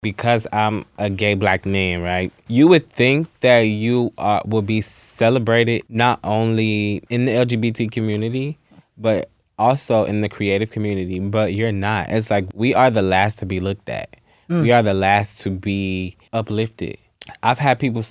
because I'm a gay black man, right? You would think that you will be celebrated not only in the LGBT community, but also in the creative community. But you're not. It's like we are the last to be looked at. We are the last to be uplifted. I've had people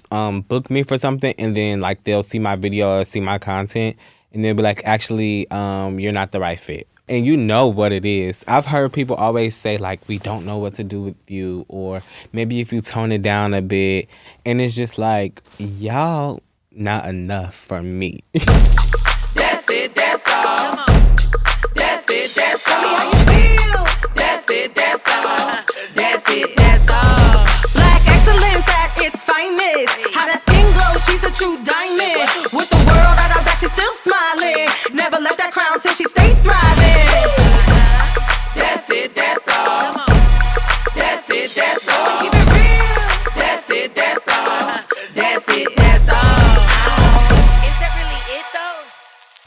book me for something, and then like they'll see my video or see my content, and they'll be like, actually, you're not the right fit. And you know what it is. I've heard people always say, like, we don't know what to do with you, or maybe if you tone it down a bit. And it's just like, y'all not enough for me. That's it, that's all. That's it, that's all. How you feel? That's it, that's all. That's it, that's all. Black excellence at its finest. How that skin glow, she's a true diamond. With the world at her back, she's still smiling. Never let that crown till she stays thriving. That's it, that's all. That's it, that's all. Keep it real. That's it, that's all. That's it, that's all. Is that really it though?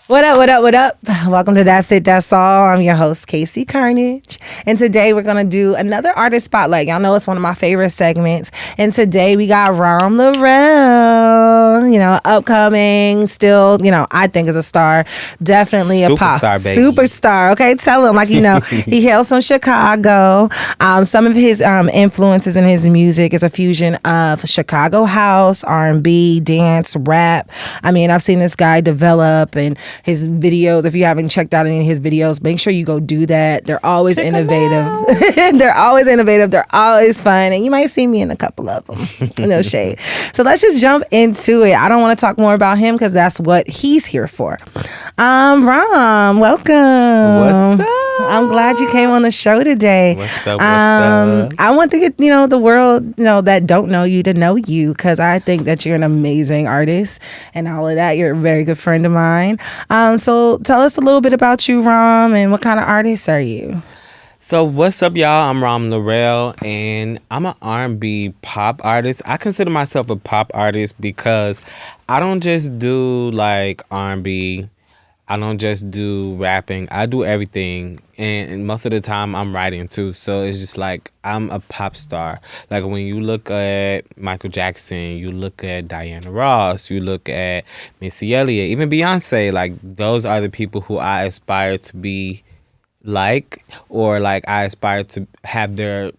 What up, what up, what up? Welcome to Daz It Daz All. I'm your host, KC Carnage. And today we're going to do another artist spotlight. Y'all know it's one of my favorite segments. And today we got Rom Lawrell, upcoming, still, I think is a star. Definitely a pop. Superstar, baby. Superstar. Okay, tell him, he hails from Chicago. Some of his influences in his music is a fusion of Chicago house, R&B, dance, rap. I mean, I've seen this guy develop, and his videos, if you haven't checked out any of his videos, make sure you go do that. They're always innovative. They're always innovative. They're always fun. And you might see me in a couple of them. No shade. So let's just jump into it. I don't want to talk more about him because that's what he's here for. Rom, welcome. What's up? I'm glad you came on the show today. What's up, what's up? I want to get, the world, that don't know you to know you, because I think that you're an amazing artist and all of that. You're a very good friend of mine. So tell us a little bit about you, Rom, and what kind of artist are you? So what's up, y'all? I'm Rom Lawrell, and I'm an R&B pop artist. I consider myself a pop artist because I don't just do like R&B. I don't just do rapping. I do everything. And most of the time I'm writing too. So it's just like I'm a pop star. Like when you look at Michael Jackson, you look at Diana Ross, you look at Missy Elliott, even Beyonce, like those are the people who I aspire to be like, or like I aspire to have their,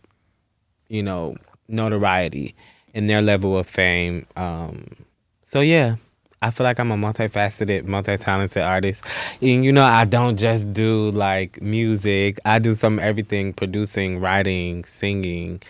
notoriety and their level of fame. So yeah. I feel like I'm a multifaceted, multi-talented artist. And I don't just do like music. I do some everything: producing, writing, singing,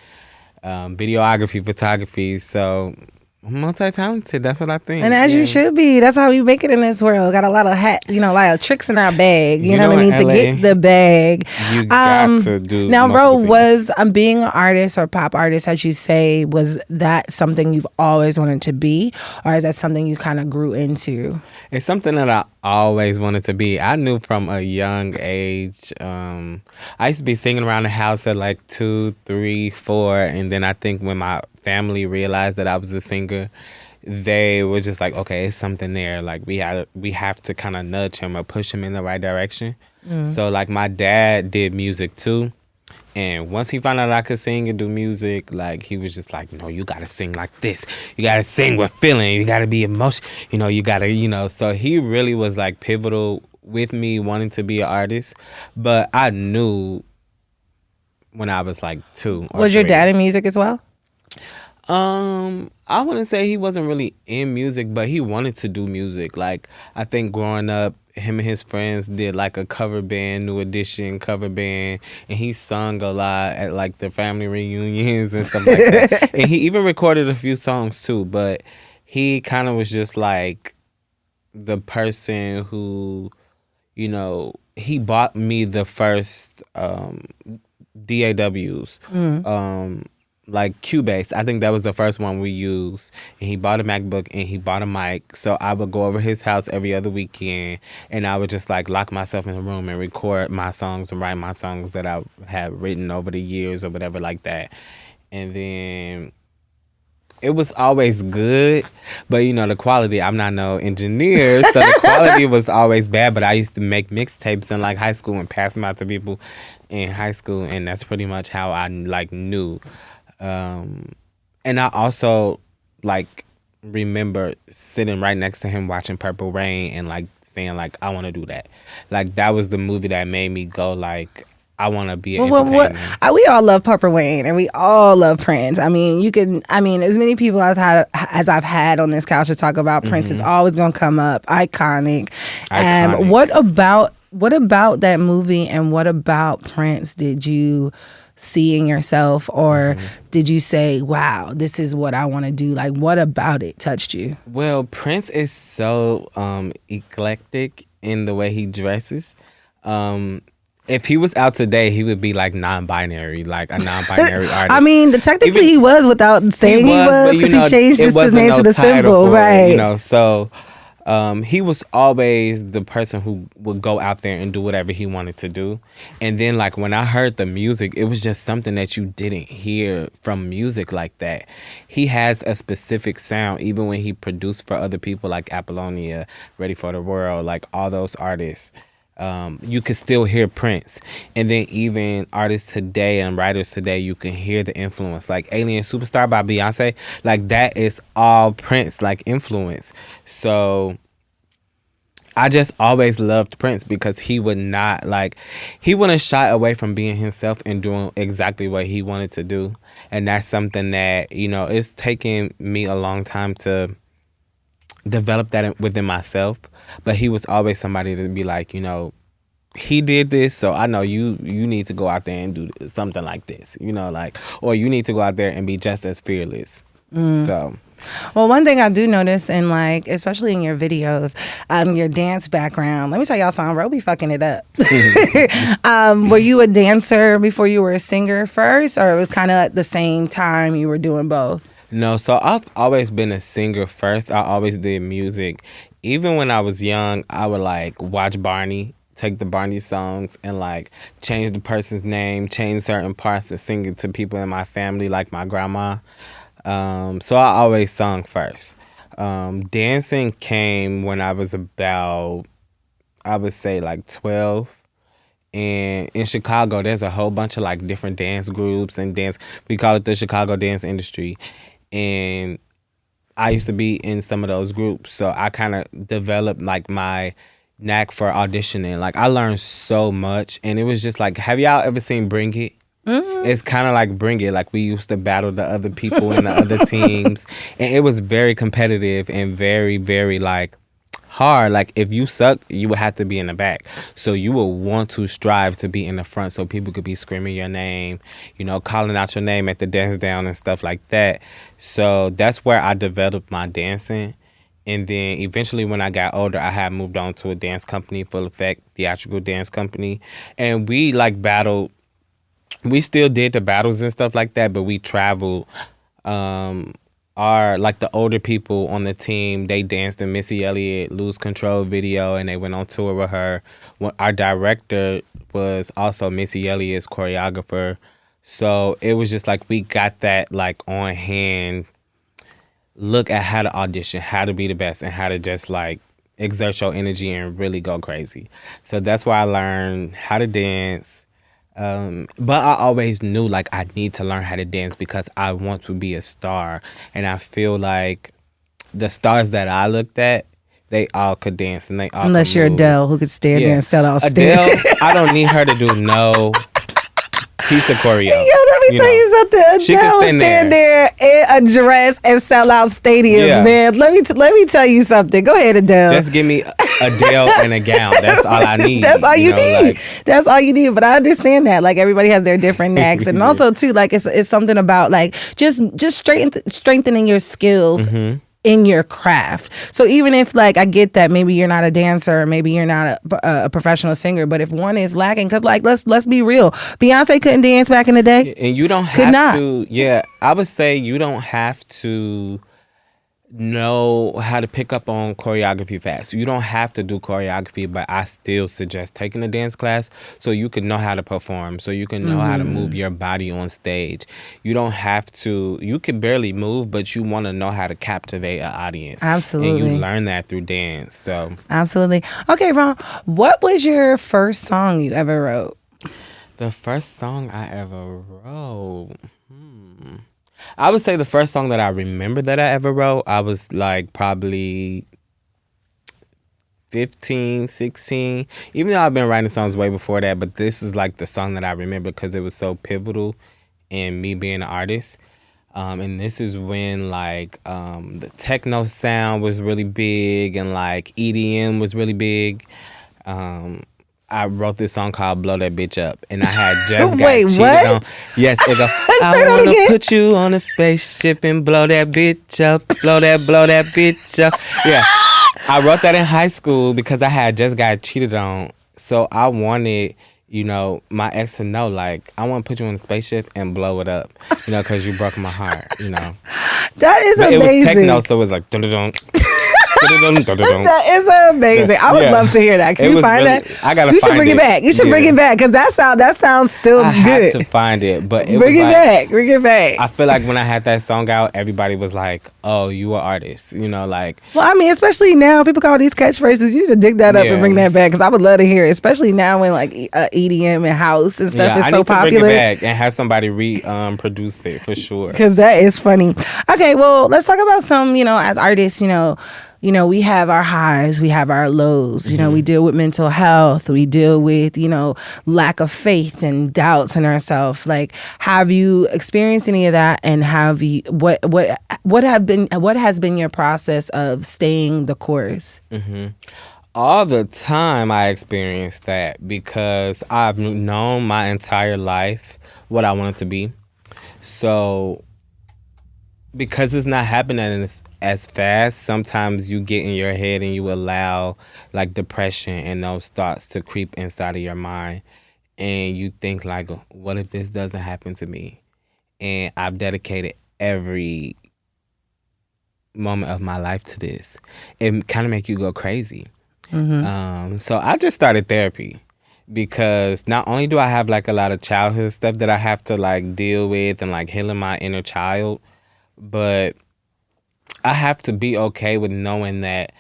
videography, photography. So I'm multi-talented. That's what I think. And as you should be. That's how we make it in this world. Got a lot of a lot of tricks in our bag. You know what I mean? To get the bag. You got to do. Now, bro, was being an artist or pop artist, as you say, was that something you've always wanted to be, or is that something you kind of grew into? It's something that I always wanted to be. I knew from a young age. I used to be singing around the house at like 2, 3, 4, and then I think when my family realized that I was a singer, they were just like, okay, it's something there. Like we have to kind of nudge him or push him in the right direction. So like my dad did music too. And once he found out I could sing and do music, like he was just like, no, you got to sing like this. You got to sing with feeling. You got to be emotional. You got to, so he really was like pivotal with me wanting to be an artist. But I knew when I was like 2 or Was your 3. dad in music as well? I wouldn't say he wasn't really in music, but he wanted to do music. Like, I think growing up, him and his friends did like a cover band, New Edition cover band, and he sung a lot at like the family reunions and stuff like that. And he even recorded a few songs too, but he kind of was just like the person who, he bought me the first DAWs. Like Cubase. I think that was the first one we used. And he bought a MacBook and he bought a mic. So I would go over his house every other weekend and I would just like lock myself in the room and record my songs and write my songs that I have written over the years or whatever like that. And then it was always good, but the quality, I'm not no engineer, so the quality was always bad, but I used to make mixtapes in like high school and pass them out to people in high school, and that's pretty much how I like knew And I also like remember sitting right next to him watching Purple Rain and like saying like I want to do that. Like that was the movie that made me go like I want to be an entertainer. We all love Purple Wayne and we all love Prince. I mean, as many people as I've had on this couch to talk about Prince is always going to come up. Iconic. What about that movie and what about Prince did you see in yourself, or did you say, wow, this is what I want to do? Like, what about it touched you? Well, Prince is so eclectic in the way he dresses. If he was out today, he would be like non-binary, like a non-binary artist. I mean, technically he was without saying he was because he changed his name to the symbol, right? So he was always the person who would go out there and do whatever he wanted to do. And then like when I heard the music, it was just something that you didn't hear from music like that. He has a specific sound, even when he produced for other people like Apollonia, Ready for the World, like all those artists. You could still hear Prince. And then even artists today and writers today, you can hear the influence. Like Alien Superstar by Beyonce, like that is all Prince, like influence. So I just always loved Prince because he wouldn't shy away from being himself and doing exactly what he wanted to do. And that's something that, it's taken me a long time to develop that within myself, but he was always somebody to be like, he did this, so I know you need to go out there and do something like this, or you need to go out there and be just as fearless. So, well, one thing I do notice, and like especially in your videos, your dance background. Let me tell y'all something. Bro, be fucking it up. Were you a dancer before you were a singer first, or it was kind of at the same time you were doing both? No, so I've always been a singer first. I always did music. Even when I was young, I would like watch Barney, take the Barney songs and like change the person's name, change certain parts and sing it to people in my family, like my grandma. So I always sung first. Dancing came when I was about, I would say like 12. And in Chicago, there's a whole bunch of like different dance groups and we call it the Chicago dance industry. And I used to be in some of those groups. So I kind of developed like my knack for auditioning. Like I learned so much. And it was just like, have y'all ever seen Bring It? Mm-hmm. It's kind of like Bring It. Like we used to battle the other people in the other teams. And it was very competitive and very, very like hard. Like if you suck, you would have to be in the back. So you would want to strive to be in the front so people could be screaming your name, calling out your name at the dance down and stuff like that. So that's where I developed my dancing. And then eventually when I got older, I had moved on to a dance company, Full Effect Theatrical Dance Company. And we like battled. We still did the battles and stuff like that, but we traveled. The older people on the team, they danced in Missy Elliott Lose Control video and they went on tour with her. Our director was also Missy Elliott's choreographer. So it was just like we got that like on hand look at how to audition, how to be the best, and how to just like exert your energy and really go crazy. So that's why I learned how to dance. But I always knew like I need to learn how to dance because I want to be a star. And I feel like the stars that I looked at, they all could dance and they all unless you're move. Adele who could stand there and sell out stage. Adele, I don't need her to do no piece of choreo. Yo, let me tell you something. Adele will stand there in a dress and sell out stadiums, man. Let me tell you something. Go ahead, Adele. Just give me Adele and a gown. That's all I need. That's all you need. That's all you need. But I understand that. Like everybody has their different knacks, and also too, like it's something about like just strengthening your skills. Mm-hmm. In your craft. So even if like I get that maybe you're not a dancer, maybe you're not a professional singer, but if one is lacking, because like let's be real, Beyonce couldn't dance back in the day, and you don't have to. Yeah, I would say you don't have to know how to pick up on choreography fast. You don't have to do choreography, but I still suggest taking a dance class so you can know how to perform, so you can know how to move your body on stage. You don't have to, you can barely move, but you want to know how to captivate an audience. Absolutely. And you learn that through dance. So absolutely. Okay, Ron, what was your first song you ever wrote? The first song I ever wrote? I would say the first song that I remember that I ever wrote, I was like probably 15, 16. Even though I've been writing songs way before that, but this is like the song that I remember because it was so pivotal in me being an artist. And this is when like the techno sound was really big and like EDM was really big. I wrote this song called "Blow That Bitch Up," and I had just got Wait, cheated what? on. Yes, it go. Say I that wanna again. put you on a spaceship and blow that bitch up, blow that bitch up. Yeah, I wrote that in high school because I had just got cheated on. So I wanted, my ex to know, like, I want to put you in a spaceship and blow it up, because you broke my heart, That is But amazing. it was techno, so it was like dun dun dun. That is amazing. I would Yeah. love to hear that. Can It you was find really- that? I gotta You should find bring it it. back. You should bring Yeah. it back because that sounds still I good. had to find it, but it Bring was it like, back. Bring it back. I feel like when I had that song out, everybody was like, "Oh, you an artist," like. Well, I mean, especially now, people call these catchphrases. You need to dig that up Yeah. and bring that back because I would love to hear it, especially now when like EDM and house and stuff is I so need to popular. bring it back and have somebody produce it for sure. Because that is funny. Okay, well, let's talk about some, as artists, we have our highs, we have our lows, we deal with mental health, we deal with, lack of faith and doubts in ourselves. Like, have you experienced any of that? And have you, what has been your process of staying the course? All the time I experienced that because I've known my entire life what I wanted to be. So because it's not happening as fast, sometimes you get in your head and you allow like depression and those thoughts to creep inside of your mind. And you think like, what if this doesn't happen to me? And I've dedicated every moment of my life to this. It kind of make you go crazy. So I just started therapy because not only do I have like a lot of childhood stuff that I have to like deal with and like healing my inner child, but I have to be okay with knowing that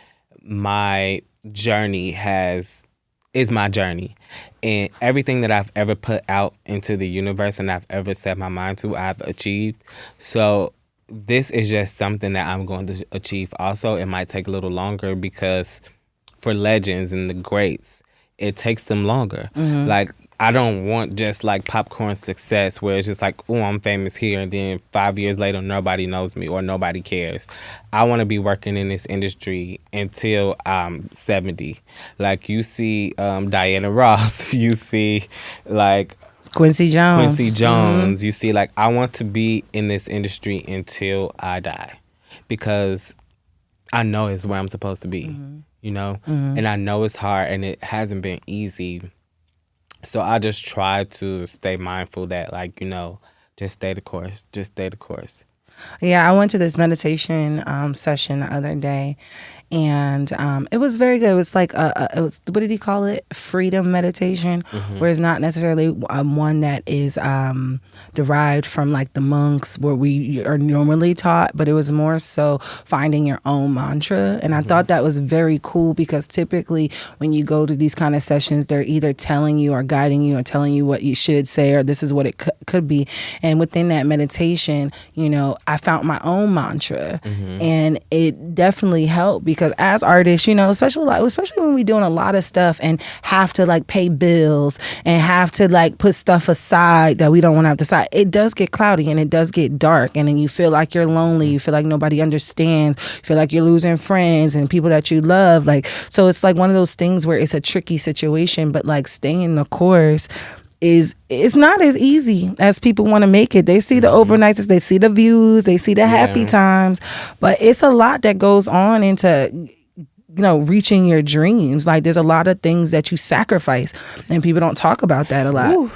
my journey is my journey, and everything that I've ever put out into the universe and I've ever set my mind to, I've achieved. So this is just something that I'm going to achieve. Also, it might take a little longer because for legends and the greats, it takes them longer. Like, I don't want just like popcorn success where it's just like, oh, I'm famous here, and then 5 years later nobody knows me or nobody cares. I want to be working in this industry until I'm 70. Like, you see Diana Ross, you see like Quincy Jones. you see like, I want to be in this industry until I die because I know it's where I'm supposed to be, and I know it's hard and it hasn't been easy. So I just try to stay mindful that, like, just stay the course. Just stay the course. Yeah, I went to this meditation session the other day, and it was very good. It was like it was, what did he call it? Freedom meditation, where it's not necessarily one that is derived from like the monks where we are normally taught, but it was more so finding your own mantra. And I thought that was very cool because typically when you go to these kind of sessions, they're either telling you or guiding you or telling you what you should say or this is what it could be. And within that meditation, I found my own mantra, and it definitely helped because as artists, especially when we're doing a lot of stuff and have to like pay bills and have to like put stuff aside that we don't want to have to decide, it does get cloudy and it does get dark, and then you feel like you're lonely, you feel like nobody understands, you feel like you're losing friends and people that you love. Like, so it's like one of those things where it's a tricky situation, but like staying the course it's not as easy as people want to make it. They see the overnights, they see the views, they see the happy times, but it's a lot that goes on into reaching your dreams. Like, there's a lot of things that you sacrifice, and people don't talk about that a lot. Ooh.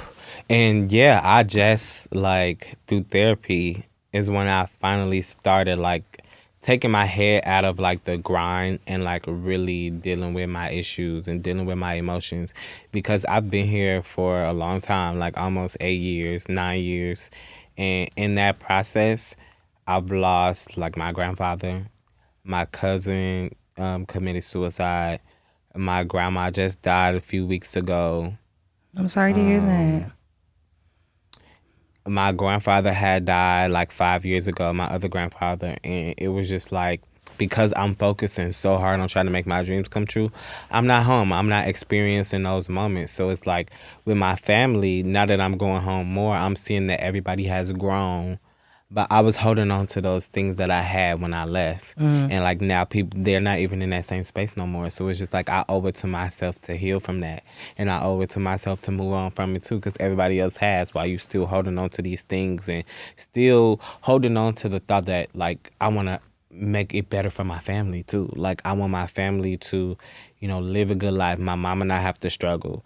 And yeah, I just like through therapy is when I finally started like taking my head out of like the grind and like really dealing with my issues and dealing with my emotions, because I've been here for a long time, like almost 8 years, 9 years. And in that process, I've lost like my grandfather, my cousin committed suicide, my grandma just died a few weeks ago. I'm sorry to hear that. my grandfather had died like 5 years ago, my other grandfather, and it was just like, because I'm focusing so hard on trying to make my dreams come true, I'm not home. I'm not experiencing those moments. So it's like with my family, now that I'm going home more, I'm seeing that everybody has grown. But I was holding on to those things that I had when I left. And like now people, they're not even in that same space no more. So it's just like I owe it to myself to heal from that. And I owe it to myself to move on from it too, because everybody else has, while you still holding on to these things and still holding on to the thought that like I want to make it better for my family too. Like I want my family to, live a good life. My mom and I have to struggle.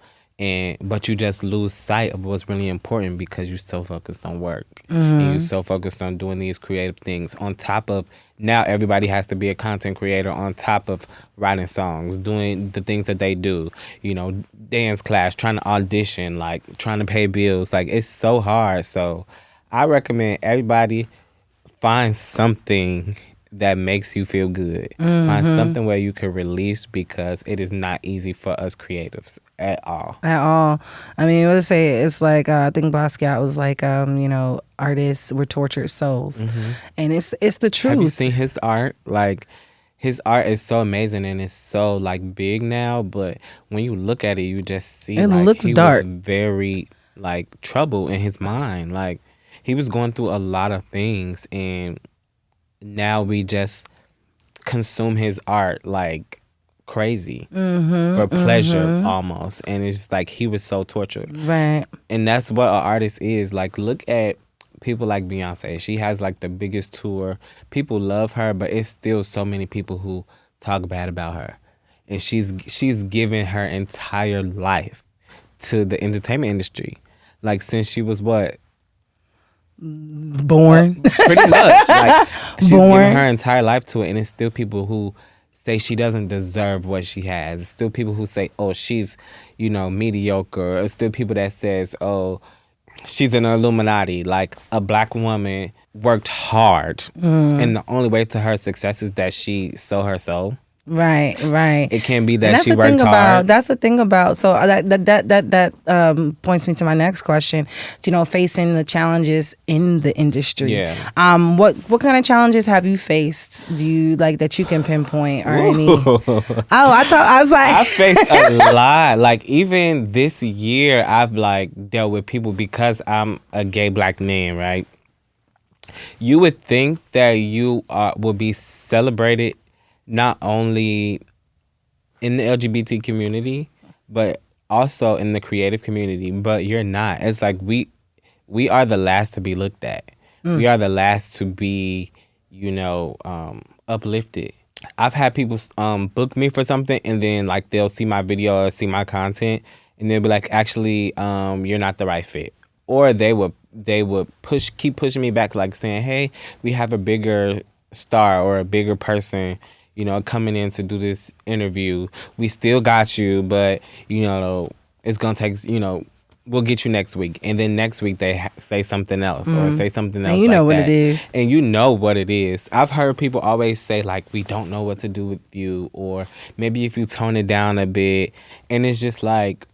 But you just lose sight of what's really important because you're so focused on work. And you're so focused on doing these creative things. On top of, now everybody has to be a content creator on top of writing songs, doing the things that they do, dance class, trying to audition, like trying to pay bills. Like it's so hard. So I recommend everybody find something that makes you feel good. Find something where you can release, because it is not easy for us creatives at all. At all. I mean, let's say it's like, I think Basquiat was like, artists were tortured souls. And it's the truth. Have you seen his art? Like, his art is so amazing and it's so like big now, but when you look at it, you just see it like looks he dark. was very like troubled in his mind. Like he was going through a lot of things, and now we just consume his art like crazy for pleasure almost. And it's just like he was so tortured. Right. And that's what an artist is. Like, look at people like Beyonce. She has like the biggest tour. People love her, but it's still so many people who talk bad about her. And she's given her entire life to the entertainment industry. Like since she was what? Born. Pretty much. Like she's Born. given her entire life to it, and it's still people who say she doesn't deserve what she has. It's still people who say, oh, she's, mediocre. It's still people that says, oh, she's an Illuminati. Like a black woman worked hard, and the only way to her success is that she sold her soul. Right. It can't be And that that's she the worked thing hard. That's the thing about. So that points me to my next question. Facing the challenges in the industry. Yeah. What kind of challenges have you faced? Do you like that you can pinpoint or any? I was like, I faced a lot. Like even this year, I've like dealt with people because I'm a gay black man, right? You would think that you would be celebrated not only in the LGBT community, but also in the creative community. But you're not. It's like we are the last to be looked at. We are the last to be, uplifted. I've had people book me for something, and then like they'll see my video or see my content, and they'll be like, actually, you're not the right fit. Or they would keep pushing me back, like saying, hey, we have a bigger star or a bigger person, coming in to do this interview. We still got you, but, it's going to take, we'll get you next week. And then next week they say something else or say something else. and you know like what that. it is. And you know what it is. I've heard people always say, like, we don't know what to do with you, or maybe if you tone it down a bit. And it's just like,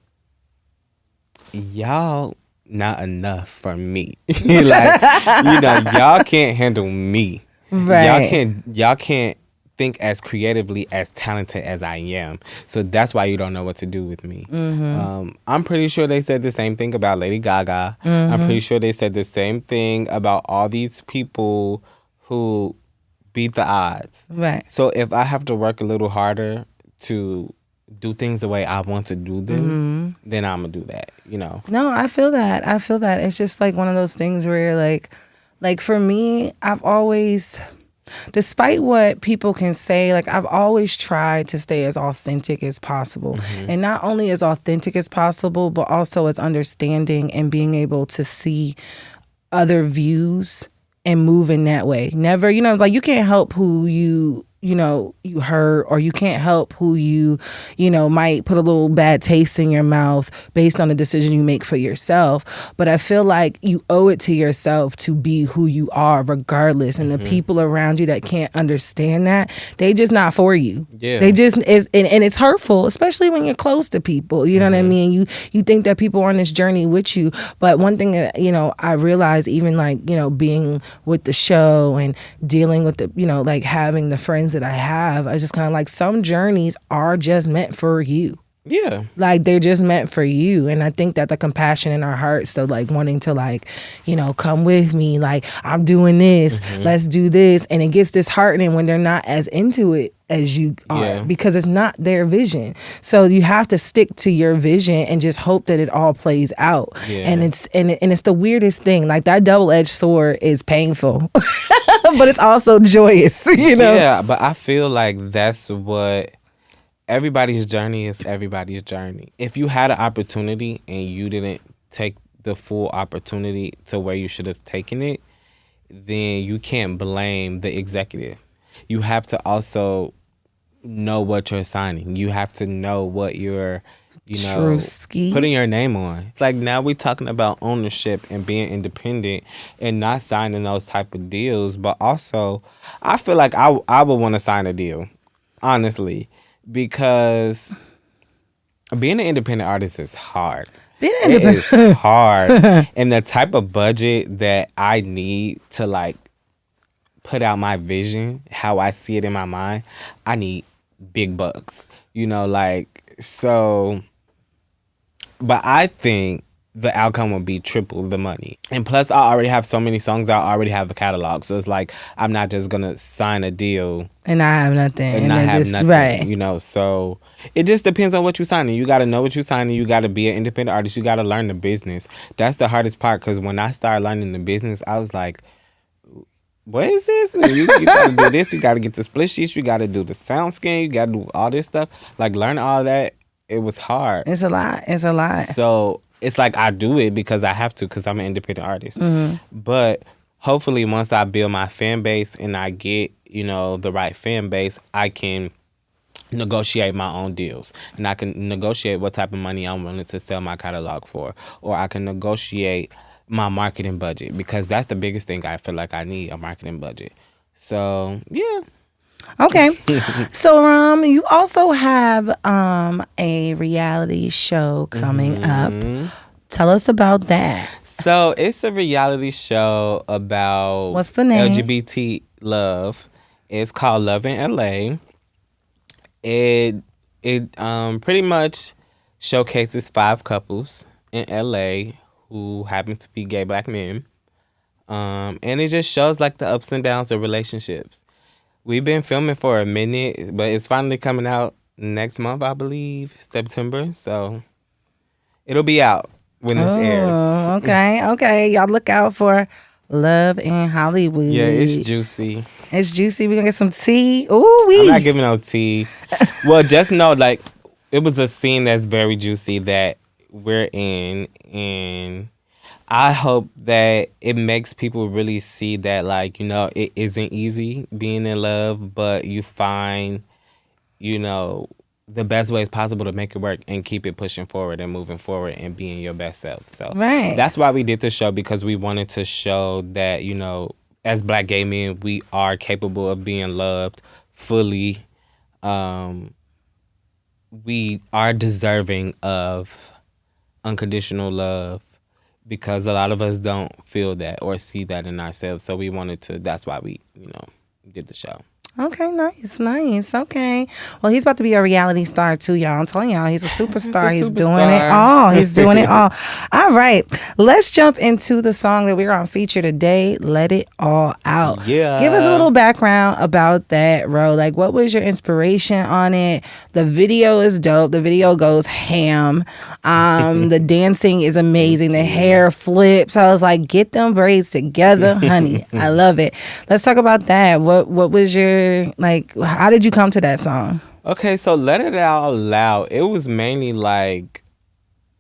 y'all not enough for me. Like, y'all can't handle me. Right. Y'all can't think as creatively as talented as I am. So that's why you don't know what to do with me. I'm pretty sure they said the same thing about Lady Gaga. I'm pretty sure they said the same thing about all these people who beat the odds. Right. So if I have to work a little harder to do things the way I want to do them, then I'm gonna do that, No, I feel that. It's just like one of those things where like for me, I've always, despite what people can say, like I've always tried to stay as authentic as possible. And not only as authentic as possible, but also as understanding and being able to see other views and move in that way. Never, like you can't help who you you hurt, or you can't help who might put a little bad taste in your mouth based on the decision you make for yourself. But I feel like you owe it to yourself to be who you are regardless. And the people around you that can't understand that, they just not for you. Yeah. They just is, and it's hurtful, especially when you're close to people. You know what I mean? You think that people are on this journey with you. But one thing that, I realized, even like, being with the show and dealing with the, like having the friends that I have, I just kind of like, some journeys are just meant for you. Yeah. Like, they're just meant for you. And I think that the compassion in our hearts, so like wanting to like, come with me, like, I'm doing this, let's do this. And it gets disheartening when they're not as into it as you are, because it's not their vision. So you have to stick to your vision and just hope that it all plays out. Yeah. And it's the weirdest thing. Like, that double-edged sword is painful, but it's also joyous, Yeah, but I feel like that's what everybody's journey is. Everybody's journey. If you had an opportunity and you didn't take the full opportunity to where you should have taken it, then you can't blame the executive. You have to also know what you're signing. You have to know what you're, putting your name on. It's like, now we're talking about ownership and being independent and not signing those type of deals. But also, I feel like I would want to sign a deal, honestly, because being an independent artist is hard. It is hard. And the type of budget that I need to like put out my vision, how I see it in my mind, I need big bucks, so. But I think the outcome will be triple the money. And plus, I already have so many songs. I already have a catalog. So it's like, I'm not just going to sign a deal. And I have nothing. And I have nothing, right. So it just depends on what you're signing. You got to know what you're signing. You got to be an independent artist. You got to learn the business. That's the hardest part, because when I started learning the business, I was like, what is this? And you got to do this. You got to get the split sheets. You got to do the sound scan. You got to do all this stuff. Like, learn all that. It was hard. It's a lot. So it's like, I do it because I have to, because I'm an independent artist. But hopefully once I build my fan base and I get, the right fan base, I can negotiate my own deals. And I can negotiate what type of money I'm willing to sell my catalog for. Or I can negotiate my marketing budget, because that's the biggest thing I feel like I need, a marketing budget. So, yeah. Okay. So, you also have a reality show coming up. Tell us about that. So, it's a reality show about... What's the name? LGBT love. It's called Love in L.A. It pretty much showcases 5 couples in L.A. who happen to be gay black men. And it just shows like the ups and downs of relationships. We've been filming for a minute, but it's finally coming out next month, I believe, September. So it'll be out when this airs. Okay. Y'all look out for Love in Hollywood. Yeah, it's juicy. It's juicy. We're going to get some tea. Ooh, I'm not giving no tea. Well, just know, like, it was a scene that's very juicy that we're in, and I hope that it makes people really see that, like, it isn't easy being in love, but you find, the best ways possible to make it work and keep it pushing forward and moving forward and being your best self. So that's why we did the show, because we wanted to show that, as black gay men, we are capable of being loved fully. We are deserving of unconditional love, because a lot of us don't feel that or see that in ourselves. So we wanted to, that's why we, did the show. Okay, nice. Okay. Well, he's about to be a reality star too, y'all. I'm telling y'all, he's a superstar. He's doing it all. He's doing it all. All right. Let's jump into the song that we're on feature today, Let It All Out. Yeah. Give us a little background about that, Ro. Like, what was your inspiration on it? The video is dope. The video goes ham. The dancing is amazing. The hair flips. I was like, get them braids together, honey. I love it. Let's talk about that. What was your, like, how did you come to that song? Okay, so Let It Out Loud, it was mainly like,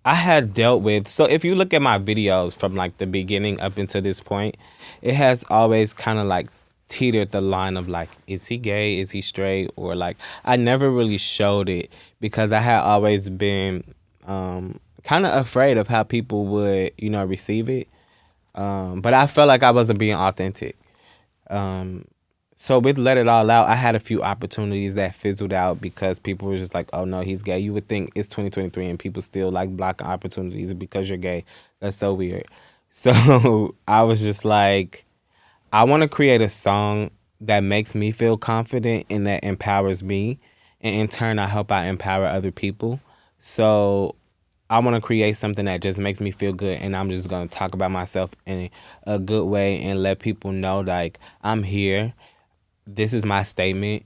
I had dealt with, so if you look at my videos from like the beginning up until this point, it has always kind of like teetered the line of like, is he gay? Is he straight? Or like, I never really showed it because I had always been kind of afraid of how people would, receive it. But I felt like I wasn't being authentic. So with Let It All Out, I had a few opportunities that fizzled out because people were just like, oh no, he's gay. You would think it's 2023 and people still like blocking opportunities because you're gay. That's so weird. So I was just like, I want to create a song that makes me feel confident and that empowers me. And in turn, I hope I empower other people. So I want to create something that just makes me feel good. And I'm just going to talk about myself in a good way and let people know, like, I'm here. This is my statement.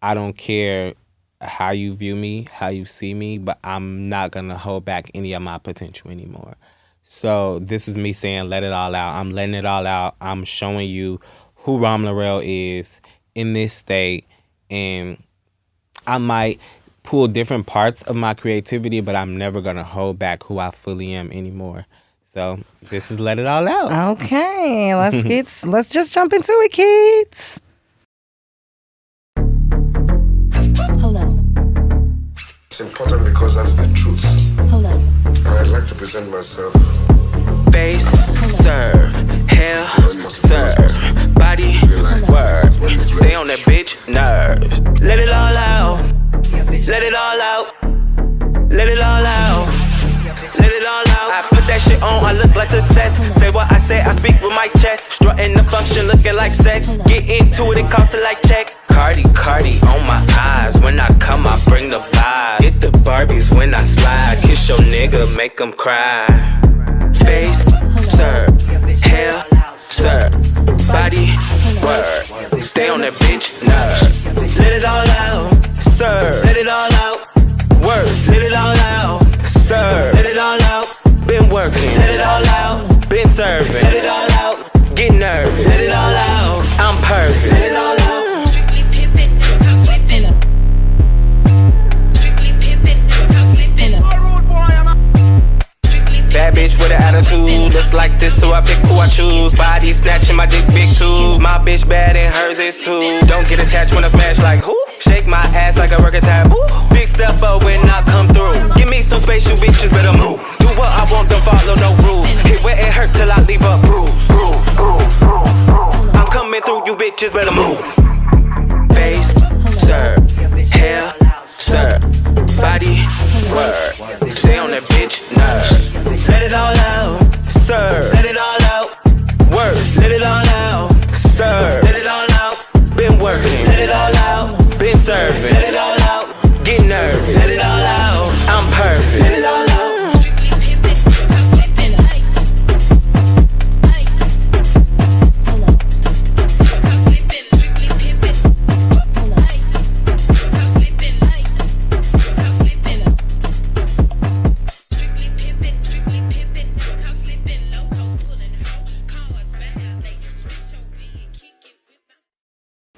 I don't care how you view me, how you see me, but I'm not going to hold back any of my potential anymore. So this was me saying, let it all out. I'm letting it all out. I'm showing you who Rom Lawrell is in this state. And I might pull different parts of my creativity, but I'm never going to hold back who I fully am anymore. So this is Let It All Out. Okay, let's just jump into it, kids. Hold up. It's important because that's the truth. Hold up. I'd like to present myself. Face, serve, hair, serve, body, word. Stay on that bitch, nerves. Let it all out. Let it all out. Let it all out. Let it all out. I put that shit on, I look like success. Say what I say, I speak with my chest. Strutting the function, looking like sex. Get into it, it costs it like check. Cardi on my eyes. When I come, I bring the vibe. Get the Barbies when I slide. Kiss your nigga, make him cry. Face, serve, hair, serve, body, word. Stay on that bitch, nerve. Let it all out, serve. Let it all out, word. Let it all out, serve. Let it all out, been working. Let it all out, been serving. Let it all out, get nervous. Let it all out, I'm perfect. Let it all out. Bad bitch with an attitude, look like this, so I pick who I choose. Body snatching, my dick big too. My bitch bad and hers is too. Don't get attached when I smash like who? Shake my ass like a record tab. Big step up when I come through. Give me some space, you bitches better move. Do what I want, don't follow no rules. Hit where it hurt till I leave a bruise. I'm coming through, you bitches better move. Face, serve, hair, serve, body, word. Stay on that bitch, nerve. Let it all out, serve. Let it all out, work. Let it all out, serve. Let it all out, been working. Let it all out, been serving. Let it all out, get nervous. Let it all out, I'm perfect. Let it all out.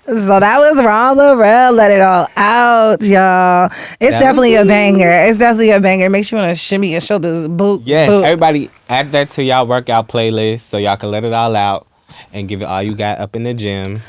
So that was Rom Lawrell, Let It All Out, y'all. It's definitely a banger. It's definitely a banger. Makes you want to shimmy your shoulders. Boot. Yes, boot. everybody add that to y'all workout playlist so y'all can let it all out and give it all you got up in the gym.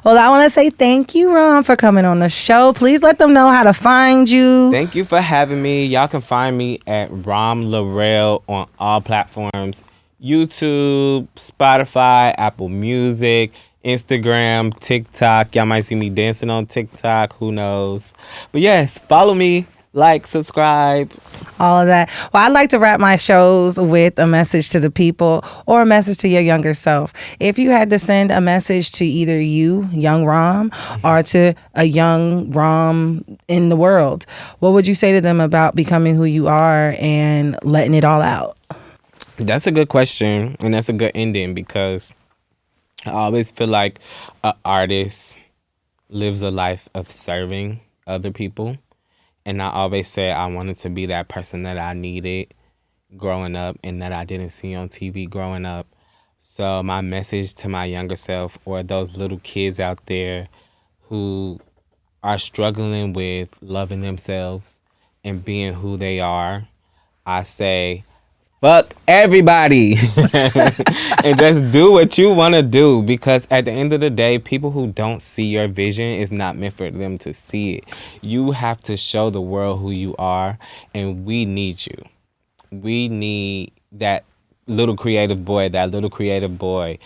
Well, I want to say thank you, Rom, for coming on the show. Please let them know how to find you. Thank you for having me. Y'all can find me at Rom Lawrell on all platforms. YouTube, Spotify, Apple Music, Instagram, TikTok. Y'all might see me dancing on TikTok. Who knows? But yes, follow me, like, subscribe. All of that. Well, I'd like to wrap my shows with a message to the people or a message to your younger self. If you had to send a message to either you, young Rom, or to a young Rom in the world, what would you say to them about becoming who you are and letting it all out? That's a good question, and that's a good ending because I always feel like an artist lives a life of serving other people. And I always say I wanted to be that person that I needed growing up and that I didn't see on TV growing up. So my message to my younger self or those little kids out there who are struggling with loving themselves and being who they are, I say, fuck everybody and just do what you want to do, because at the end of the day, people who don't see your vision is not meant for them to see it. You have to show the world who you are, and we need you. We need that little creative boy, that little creative boy.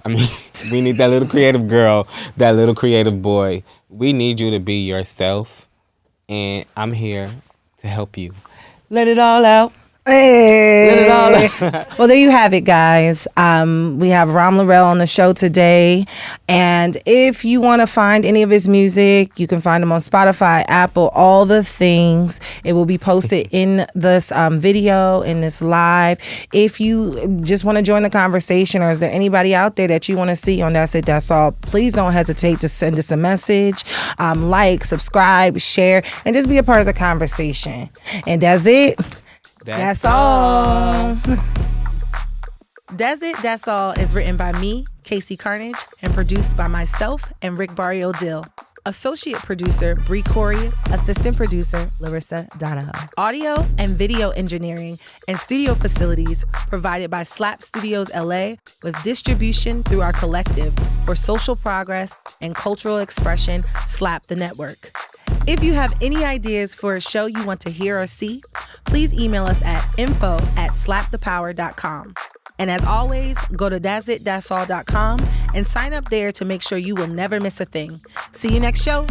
I mean, we need that little creative girl, that little creative boy. We need you to be yourself, and I'm here to help you. Let it all out. Hey. Let it all out. Well, there you have it, guys. We have Rom Lawrell on the show today. And if you want to find any of his music, you can find him on Spotify, Apple, all the things. It will be posted in this video, in this live. If you just want to join the conversation, or is there anybody out there that you want to see on Daz It Daz All, please don't hesitate to send us a message. Like, subscribe, share, and just be a part of the conversation. And that's it. That's all. Daz It Daz All is written by me, KC Carnage, and produced by myself and Rick Barrio Dill. Associate producer, Bri Coorey. Assistant producer, Larissa Donahoe. Audio and video engineering and studio facilities provided by S.L.A.P Studios LA, with distribution through our collective for social progress and cultural expression, S.L.A.P the Network. If you have any ideas for a show you want to hear or see, please email us at info@slapthepower.com. And as always, go to dazitdazall.com and sign up there to make sure you will never miss a thing. See you next show.